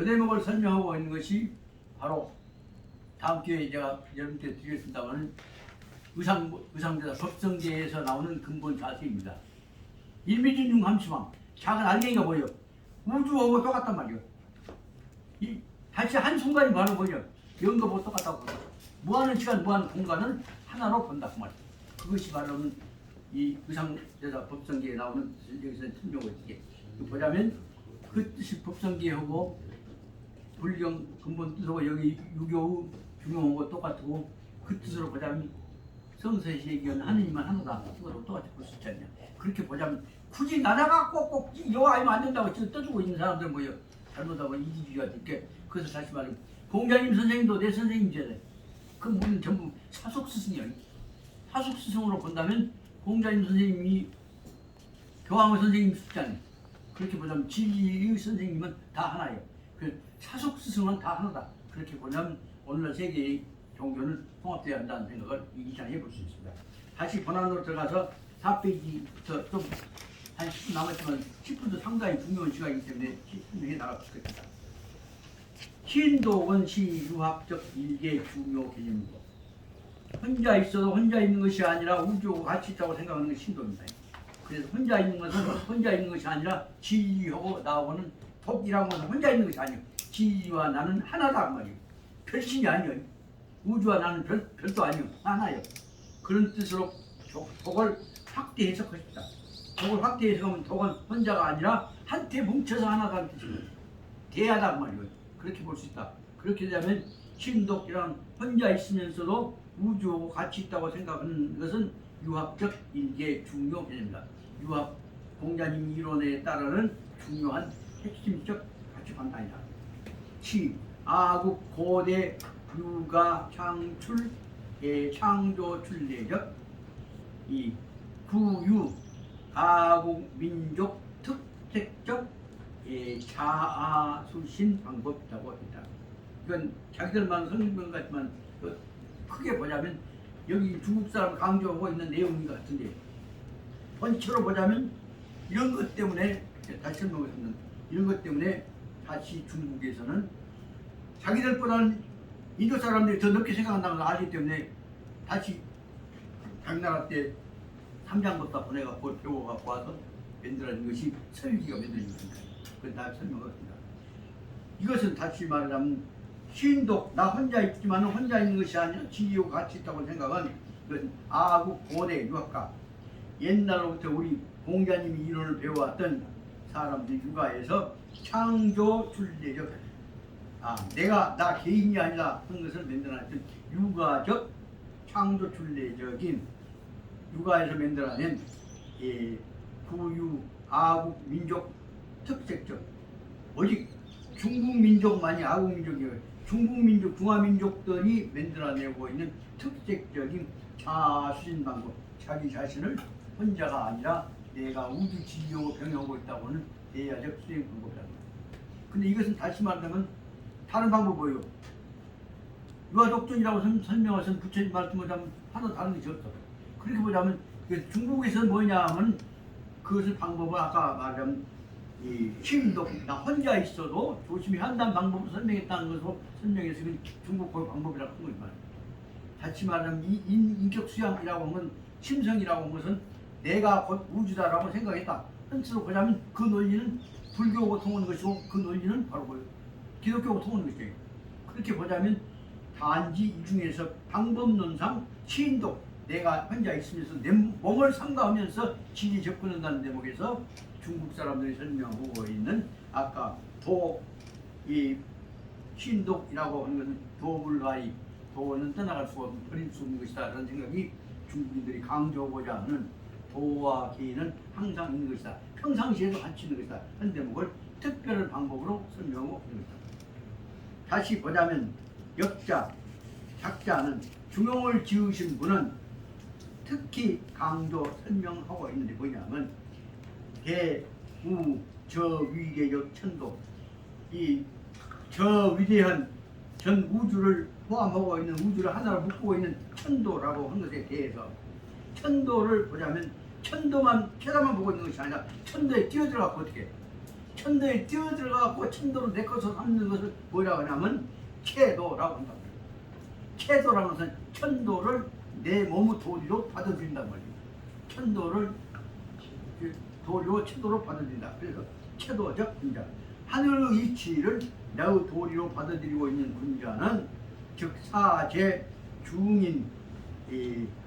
이 대목을 설명하고 있는 것이 바로 다음 기회에 제가 여러분께 드리겠습니다만 의상대사 법성계에서 나오는 근본 자세입니다. 일미진중 함수망 작은 알갱이가 보여 우주하고 똑같단 말이에요. 다시 한순간이 바로 뭐냐 영거하고 똑같다고 보여. 무한한 시간 무한한 공간을 하나로 본다 그 말이에요. 그것이 바로 이 의상대사 법성계에 나오는 여기서 설명을 드릴게요. 보자면 그 뜻이 법성계하고 불경 근본 뜻하고 여기 유교 중용하고 똑같고 그 뜻으로 보자면 성서에서 얘기하는 하느님만 하나다. 그거로 똑같이 볼 수 있지 않냐. 그렇게 보자면 굳이 나라가 꼭 여기 아니면 안 된다고 지금 떠주고 있는 사람들 뭐예요. 잘못하고 이기주의가 될게. 그래서 다시 말해 공자님 선생님도 내 선생님이잖아요. 그럼 우리는 전부 사속 스승이야. 사속 스승으로 본다면 공자님 선생님이 교황의 선생님 숫자는 그렇게 보자면 진리의 선생님은 다 하나예요. 그 사속 스승은 다 하나다. 그렇게 보자면 오늘날 세계의 종교는 통합되어야 한다는 생각을 이 장에 볼 수 있습니다. 다시 본안으로 들어가서 4페이지부터 좀 한 10분 남았지만 10분도 상당히 중요한 시간이기 때문에 10분에 나가겠습니다. 신독은 시유학적 일개 중요 개념이고 혼자 있어도 혼자 있는 것이 아니라 우주와 같이 있다고 생각하는 것이 신독입니다. 그래서 혼자 있는 것은 혼자 있는 것이 아니라 진리하고 나하고는 독이라고 하는 혼자 있는 것이 아니에요. 진리와 나는 하나다 그 말이에요. 별신이 아니에요. 우주와 나는 별도 아니에요. 하나예요. 그런 뜻으로 독을 확대 해석하십니다. 독을 확대 해석하면 독은 혼자가 아니라 한테 뭉쳐서 하나다는 뜻입니다. 대하다 그 말이에요. 그렇게 볼 수 있다. 그렇게 되면 신독이란 혼자 있으면서도 우주하고 같이 있다고 생각하는 것은 유학적 인재 중요 개념이다. 유학 공자님 이론에 따르는 중요한 핵심적 가치 판단이다. 7. 아국 고대 유가 창출 창조 출례적 이 구유 아국 민족 특색적 자아수신 방법이라고 합니다. 이건 자기들만 성경 같지만 크게 보자면 여기 중국 사람 강조하고 있는 내용인 것 같은데 번치로 보자면 이런 것 때문에 다시 설명했습니다. 이런 것 때문에 다시 중국에서는 자기들보다는 인도 사람들이 더 넓게 생각한다는 걸 알기 때문에 다시 당나라 때 삼장부터 보내갖고 배워갖고 와서 만들어진 것이 설기가 만들어진 겁니다. 그건 다 설명했습니다. 이것은 다시 말하자면 신독 나 혼자 있지만 혼자 있는 것이 아니라 지리고 같이 있다고 생각은 이건 아국 고대 유학가 옛날로부터 우리 공자님이 이론을 배워왔던 사람들 육아에서 창조 출례적 내가 나 개인이 아니라 한 것을 만들어냈던 육아적 창조 출례적인 육아에서 만들어낸 구유 아국 민족 특색적 오직 중국 민족만이 아국 민족이에요. 중국 민족 중화민족들이 만들어내고 있는 특색적인 자수신 방법 자기 자신을 혼자가 아니라 내가 우주 지리로 병행하고 있다고는 대야적 수행 방법이다. 근데 이것은 다시 말하면 다른 방법이 뭐예요? 유아독존이라고 설명하신 부처님 말씀보다는 하나 다른 것이 없어. 그렇게 보자면 중국에서는 뭐냐 하면 그것을 방법을 아까 말한 이 힘독 나 혼자 있어도 조심히 한다는 방법을 설명했다는 것으로 설명해서 중국 그 방법이라고 한 거지만 다시 말하면 이 인격 수양이라고 하는 건 심성이라고 하는 것은 내가 곧 우주다라고 생각했다. 한수로 보자면 그 논리는 불교하고 통하는 것이고 그 논리는 바로 기독교하고 통하는 것이에요. 그렇게 보자면 단지 이 중에서 방법론상 신독 내가 혼자 있으면서 내 몸을 삼가하면서 진리 접근한다는 대목에서 중국 사람들이 설명하고 있는 아까 이 신독이라고 하는 것은 도불가이 도는 떠나갈 수가 없는 버릴 수 없는 것이다 라는 생각이 중국인들이 강조하고자 하는 도와 개인은 항상 있는 것이다. 평상시에도 같이 있는 것이다. 하는 대목을 특별한 방법으로 설명하고 있는 것이다. 다시 보자면 역자, 작자는 중용을 지으신 분은 특히 강조 설명하고 있는데 뭐냐면 대우 저 위계적 천도 이 저 위대한 전 우주를 포함하고 있는 우주를 하나로 묶고 있는 천도라고 한 것에 대해서 천도를 보자면 천도만 계단만 보고 있는 것이 아니라 천도에 뛰어들어가고 어떻게 천도에 뛰어들어가고 천도로 내 것을 삼는 것을 뭐라고 하냐면 체도라고 한다. 체도라는 것은 천도를 내 몸의 도리로 받아들인단 말이에요. 천도를 도리로 체도로 받아들인다. 그래서 체도적 군자 하늘의 이치를 나의 도리로 받아들이고 있는 군자는 즉 사제 중인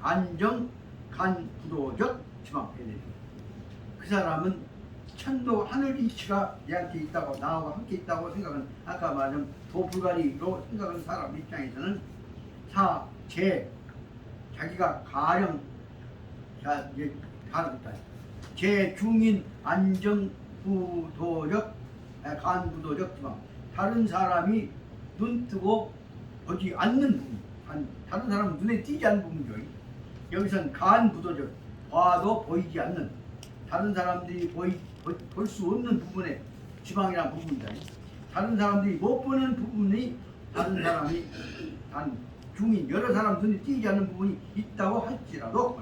안정 간 부도적 지망패입니다. 그 사람은 천도 하늘 이치가 내한테 있다고 나하고 함께 있다고 생각은 아까 말한 도불가리로 생각하는 사람 입장에서는 사제 자기가 가령 제 중인 안정 부도적 간부도적 지망 다른 사람이 눈 뜨고 보지 않는 부분 다른 사람은 눈에 띄지 않는 부분이죠. 여기선 간부도적 봐도 보이지 않는 다른 사람들이 볼 수 없는 부분의 지방이라는 부분이다. 다른 사람들이 못 보는 부분이 다른 사람이 단 중인 여러 사람 눈에 띄지 않는 부분이 있다고 할지라도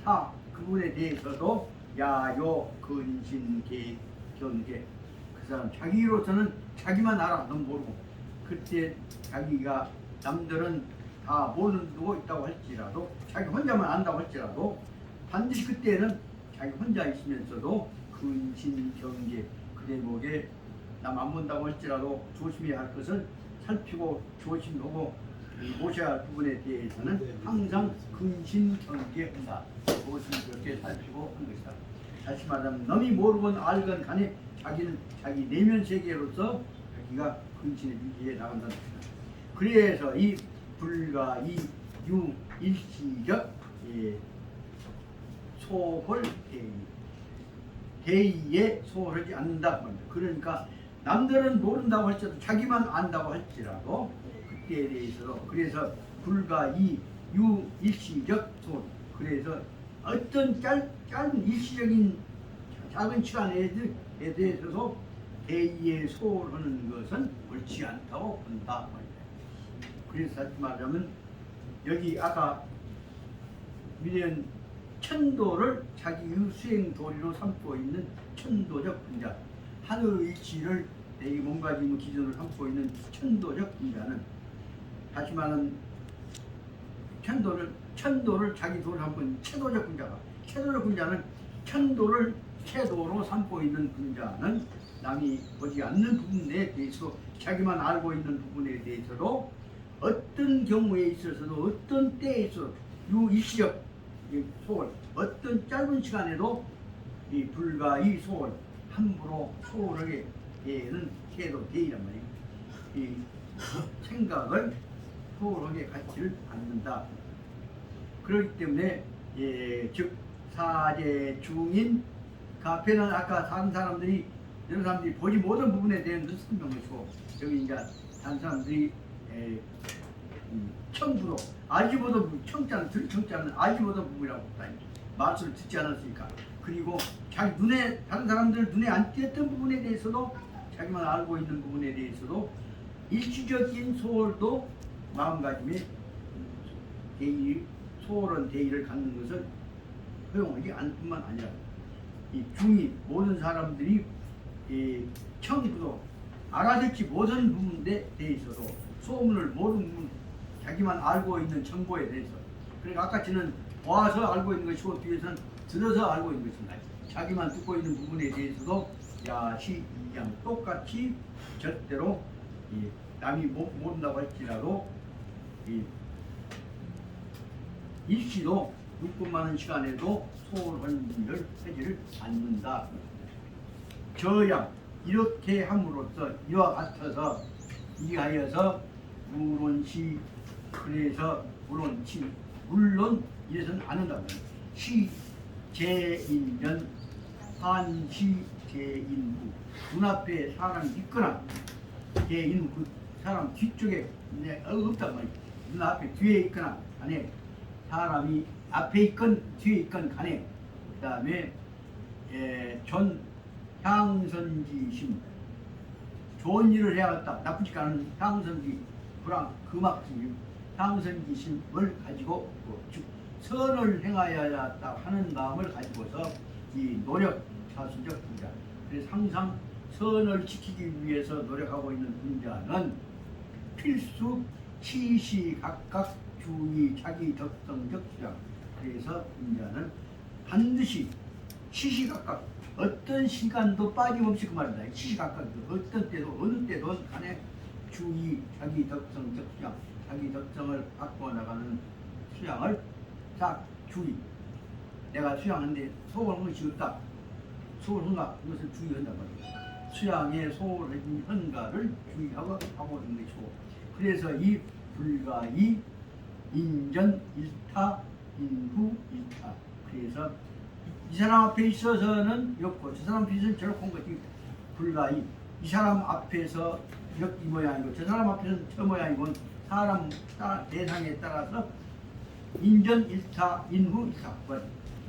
그 부분에 대해서도 야요 근신계 경계 그 사람 자기로서는 자기만 알아 넌 모르고 그때 자기가 남들은 다 모르고 있다고 할지라도 자기 혼자만 안다고 할지라도 반드시 그때는 자기 혼자 있으면서도 근신 경계 그 대목에 남 안 본다고 할지라도 조심해야 할 것을 살피고 조심하고 모셔야 할 부분에 대해서는 항상 근신 경계한다. 그것을 그렇게 살피고 한 것이다. 다시 말하면 남이 모르건 알건 간에 자기는 자기 내면 세계로서 자기가 근신을 유지해 나간다는 것이다. 그래서 이 불가 이 유 일시적 소홀 대의. 대의에 소홀하지 않는다. 그러니까 남들은 모른다고 할지라도 자기만 안다고 할지라도 그때에 대해서도 그래서 불가이 유 일시적 소홀. 그래서 어떤 짧은 일시적인 작은 시간에 대해서도 대의에 소홀하는 것은 옳지 않다고 본다. 그래서 다시 말하자면 여기 아까 미래는 천도를 자기의 수행 도리로 삼고 있는 천도적 분자, 하늘의 일치를 내 몸가짐의 기준을 삼고 있는 천도적 분자는 다시 말하면 천도를 자기 도를 삼고 있는 채도적 분자가, 채도적 분자는 천도를 채도로 삼고 있는 분자는 남이 보지 않는 부분에 대해서 자기만 알고 있는 부분에 대해서도 어떤 경우에 있어서도 어떤 때에 있어서 유일시적 소홀, 어떤 짧은 시간에도 이 불가의 소홀, 함부로 소홀하게 대는 태도 대이란 말이에요. 이 생각을 소홀하게 갖지를 않는다. 그렇기 때문에 즉 사제 중인 그 앞에는 아까 다른 사람들이 여러 사람들이 보지 못한 부분에 대한 설명이고 여기 이제 다른 사람들이 청부도 알지 못한 부분, 청자는 들청자는 알지 못한 부분이라고 했다. 말씀을 듣지 않았으니까. 그리고 자기 눈에 다른 사람들 눈에 안 띄었던 부분에 대해서도 자기만 알고 있는 부분에 대해서도 일시적인 소홀도 마음가짐에 대의, 소홀한 대의를 갖는 것은 허용하지 않을 뿐만 아니라 이 중이 모든 사람들이 청부도 알아듣지 못하는 부분에 대해서도 소문을 모르는 부분, 자기만 알고 있는 정보에 대해서 그러니까 아까 저는 와서 알고 있는 것이고 뒤에서는 들어서 알고 있는 것입니다. 자기만 듣고 있는 부분에 대해서도 야시 이양 똑같이 절대로 남이 모른다고 할지라도 일시도 6분 많은 시간에도 소홀한 일을 하지를 않는다. 저양 이렇게 함으로써 이와 같아서 이하여서 물론시 그래서 물론 이래서는 안 한다고 시 제인면 한시 제인후 눈앞에 사람이 있거나 제인후 그 사람 뒤쪽에 없단 말이야. 눈앞에 뒤에 있거나 간에 사람이 앞에 있건 뒤에 있건 간에 그 다음에 전 향선지심 좋은 일을 해야겠다 나쁘지 않은 향선지 불황 금악지심 향선지심을 가지고 즉 선을 행하여야겠다 하는 마음을 가지고서 이 노력 자수적 분자 그래서 항상 선을 지키기 위해서 노력하고 있는 분자는 필수 시시각각 주의 자기 덕성적 수양 그래서 분자는 반드시 시시각각 어떤 시간도 빠짐없이 그 말이다. 시시각각 어떤 때도 어느 때도 간에 주의 자기 덕성적 수양 자기 덕성을 바꿔 나가는 수양을 딱 주의 내가 수양하는데 소홀한 것이 없다. 소홀한가 이것을 주의한단 말이야. 수양의 소홀한 헌가를 주의하고 하고 있는 것이고 그래서 이 불가이 인전 일타 인후 일타 그래서 이 사람 앞에 있어서는 이렇고 저 사람 앞에 있어서는 저렇게 한 것이 불가이 이 사람 앞에서 이 모양이고 저 사람 앞에서는 저 모양이고 사람 대상에 따라서 인전 일타 인후 일타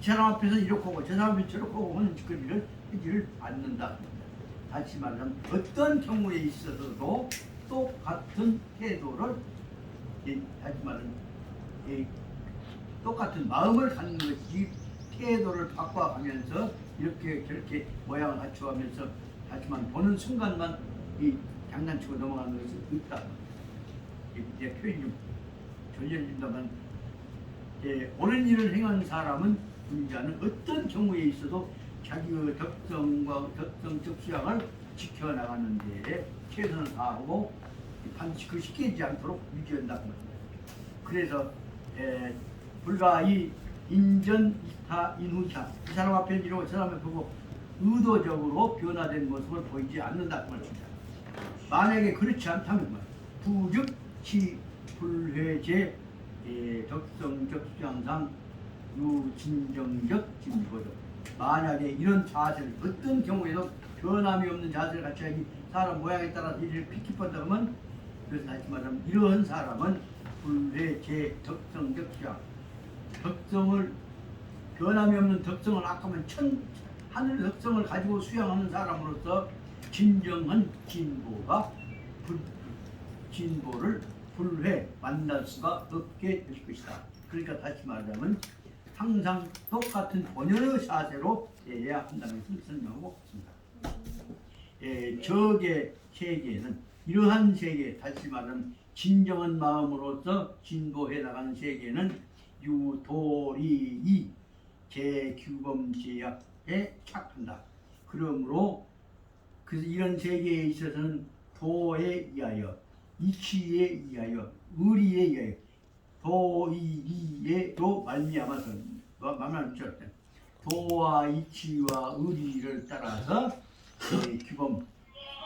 이 사람 앞에서 이렇게 하고 저 사람 앞에서 저렇게 하고 하는 짓거리를 하지를 않는다. 다시 말하면 어떤 경우에 있어서도 똑같은 태도를 다시 말하면 똑같은 마음을 갖는 것이 태도를 바꿔가면서 이렇게 저렇게 모양을 갖춰가면서 하지만 보는 순간만 이 장난치고 넘어가는 것이 있다. 이제 표현이 좀 전려진다만 옳은 일을 행하는 사람은 분자는 어떤 경우에 있어도 자기의 덕성과 덕성적 수양을 지켜나가는 데에 최선을 다하고 반드시 그 시키지 않도록 유지한다. 그래서 불가이 인전 이타 인후차 이 사람 앞에 이러고 저 사람을 보고 의도적으로 변화된 모습을 보이지 않는다. 만약에 그렇지 않다면 부즉 시 불회제 덕성적 수양상 유진정적 진보죠. 만약에 이런 자세를 어떤 경우에도 변함이 없는 자세를 갖춰야 이 사람 모양에 따라서 일을 피키펀다 하면 그래서 다시 말하면 이러한 사람은 불회제 덕성적자 덕성을 변함이 없는 덕성을 아까면 하늘 덕성을 가지고 수양하는 사람으로서 진정한 진보를 불회 만날 수가 없게 될 것이다. 그러니까 다시 말하자면 항상 똑같은 본연의 자세로 해야 한다는 것을 설명하고 있습니다. 적의 세계는 이러한 세계, 다시 말하면 진정한 마음으로서 진보해 나가는 세계는 유도리이 제규범제약에 착한다. 그러므로 그래서 이런 세계에 있어서는 도에 의하여, 이치에 의하여, 의리에 의하여, 도이리에로 말미암아서 말만 붙였대. 도와 이치와 의리를 따라서 규범